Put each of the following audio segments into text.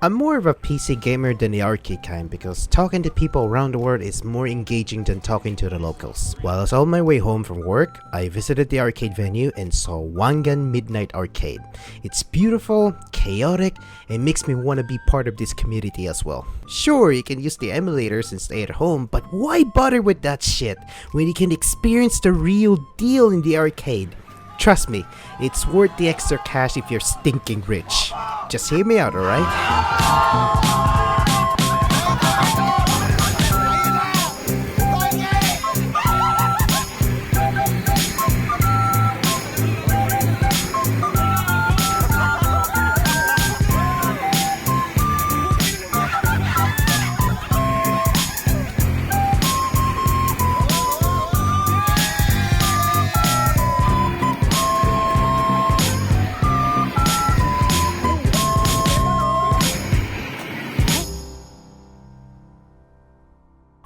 I'm more of a PC gamer than the arcade kind because talking to people around the world is more engaging than talking to the locals. While I was on my way home from work, I visited the arcade venue and saw Wangan Midnight Arcade. It's beautiful, chaotic, and makes me want to be part of this community as well. Sure, you can use the emulators and stay at home, but why bother with that shit when you can experience the real deal in the arcade? Trust me, it's worth the extra cash if you're stinking rich. Just hear me out, alright?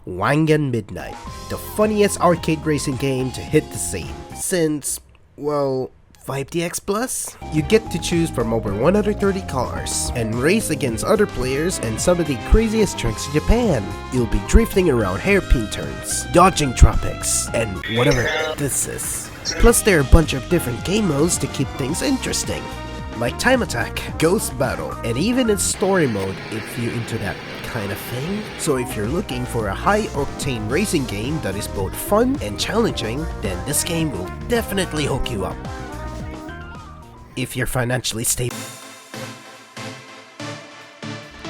Wangan Midnight, the funniest arcade racing game to hit the scene since, well, 5DX Plus? You get to choose from over 130 cars and race against other players and some of the craziest tracks in Japan. You'll be drifting around hairpin turns, dodging tropics, and whatever this is. Plus there are a bunch of different game modes to keep things interesting, like Time Attack, Ghost Battle, and even in story mode if you're into that kind of thing. So if you're looking for a high-octane racing game that is both fun and challenging, then this game will definitely hook you up. If you're financially stable.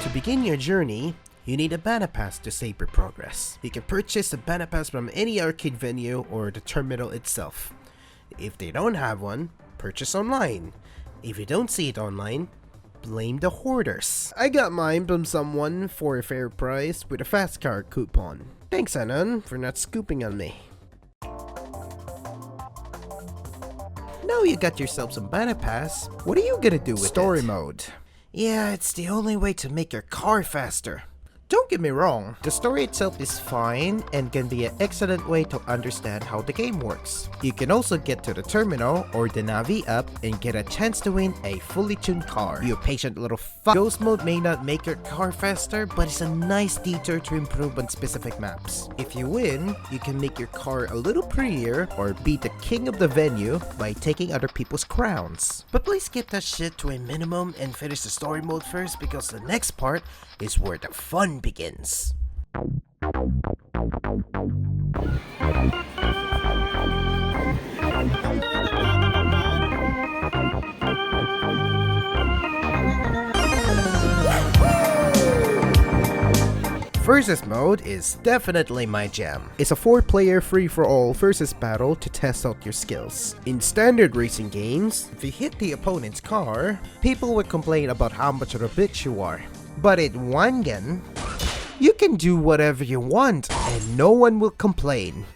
To begin your journey, you need a Bana Pass to save your progress. You can purchase a Bana Pass from any arcade venue or the terminal itself. If they don't have one, purchase online. If you don't see it online, blame the hoarders. I got mine from someone for a fair price with a fast car coupon. Thanks Anon for not scooping on me. Now you got yourself some Bana Pass, what are you gonna do with Story it? mode. Yeah, it's the only way to make your car faster. Don't get me wrong, the story itself is fine and can be an excellent way to understand how the game works. You can also get to the terminal or the Navi app and get a chance to win a fully tuned car. You patient little Ghost mode may not make your car faster, but it's a nice detour to improve on specific maps. If you win, you can make your car a little prettier or beat the king of the venue by taking other people's crowns. But please keep that shit to a minimum and finish the story mode first because the next part is where the fun begins. Versus mode is definitely my jam. It's a 4-player free-for-all versus battle to test out your skills. In standard racing games, if you hit the opponent's car, people would complain about how much of a bitch you are. But at Wangan, you can do whatever you want and no one will complain.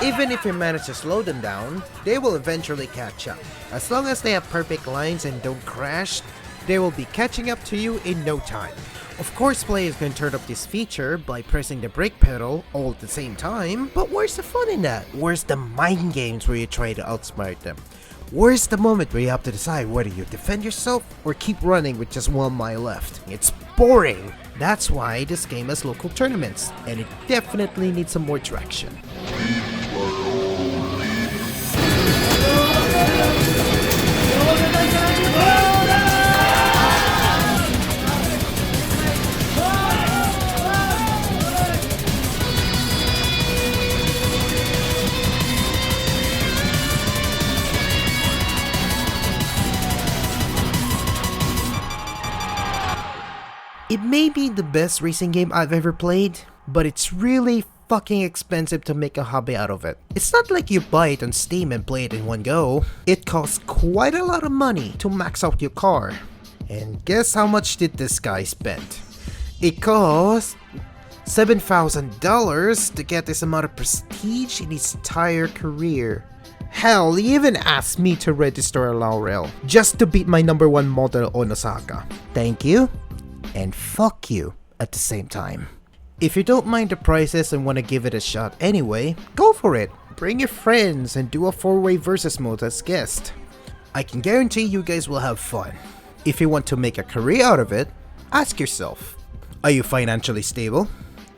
Even if you manage to slow them down, they will eventually catch up. As long as they have perfect lines and don't crash, they will be catching up to you in no time. Of course, players can turn up this feature by pressing the brake pedal all at the same time, but where's the fun in that? Where's the mind games where you try to outsmart them? Where's the moment where you have to decide whether you defend yourself or keep running with just 1 mile left? It's boring! That's why this game has local tournaments, and it definitely needs some more traction. It may be the best racing game I've ever played, but it's really fucking expensive to make a hobby out of it. It's not like you buy it on Steam and play it in one go. It costs quite a lot of money to max out your car. And guess how much did this guy spend? It cost $7,000 to get this amount of prestige in his entire career. Hell, he even asked me to register a laurel just to beat my #1 model on Osaka. Thank you, and fuck you at the same time. If you don't mind the prices and want to give it a shot anyway, go for it. Bring your friends and do a 4-way versus mode as guest. I can guarantee you guys will have fun. If you want to make a career out of it, ask yourself, are you financially stable?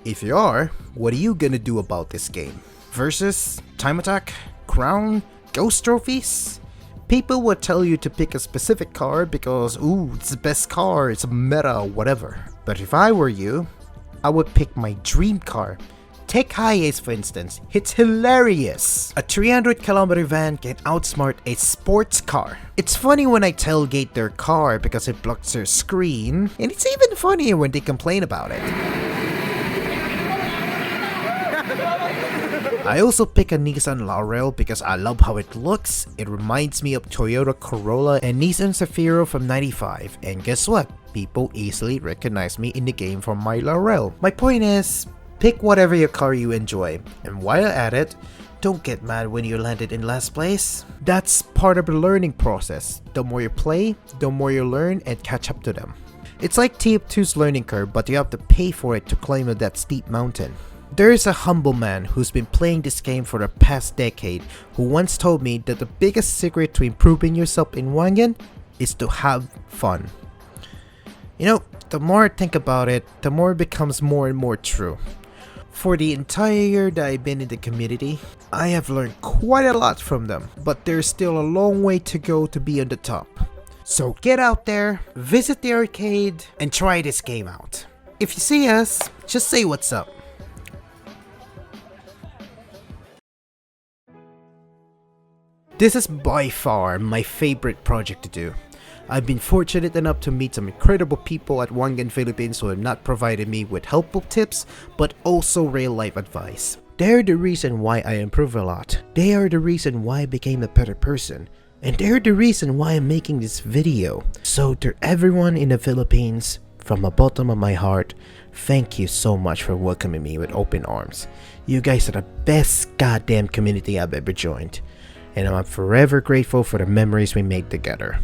If you are, what are you gonna do about this game? Versus, time attack, crown, ghost trophies? People would tell you to pick a specific car because, ooh, it's the best car, it's a meta, whatever. But if I were you, I would pick my dream car. Take High Ace for instance, it's hilarious. A 300km van can outsmart a sports car. It's funny when I tailgate their car because it blocks their screen, and it's even funnier when they complain about it. I also pick a Nissan Laurel because I love how it looks. It reminds me of Toyota Corolla and Nissan Zafiro from '95, and guess what? People easily recognize me in the game from my Laurel. My point is, pick whatever your car you enjoy, and while at it, don't get mad when you landed in last place. That's part of the learning process. The more you play, the more you learn and catch up to them. It's like TF2's learning curve, but you have to pay for it to climb up that steep mountain. There is a humble man who's been playing this game for the past decade who once told me that the biggest secret to improving yourself in Wangan is to have fun. You know, the more I think about it, the more it becomes more and more true. For the entire year that I've been in the community, I have learned quite a lot from them, but there's still a long way to go to be on the top. So get out there, visit the arcade, and try this game out. If you see us, just say what's up. This is by far my favorite project to do. I've been fortunate enough to meet some incredible people at Wangan, Philippines who have not provided me with helpful tips, but also real life advice. They're the reason why I improve a lot. They are the reason why I became a better person. And they're the reason why I'm making this video. So to everyone in the Philippines, from the bottom of my heart, thank you so much for welcoming me with open arms. You guys are the best goddamn community I've ever joined. And I'm forever grateful for the memories we made together.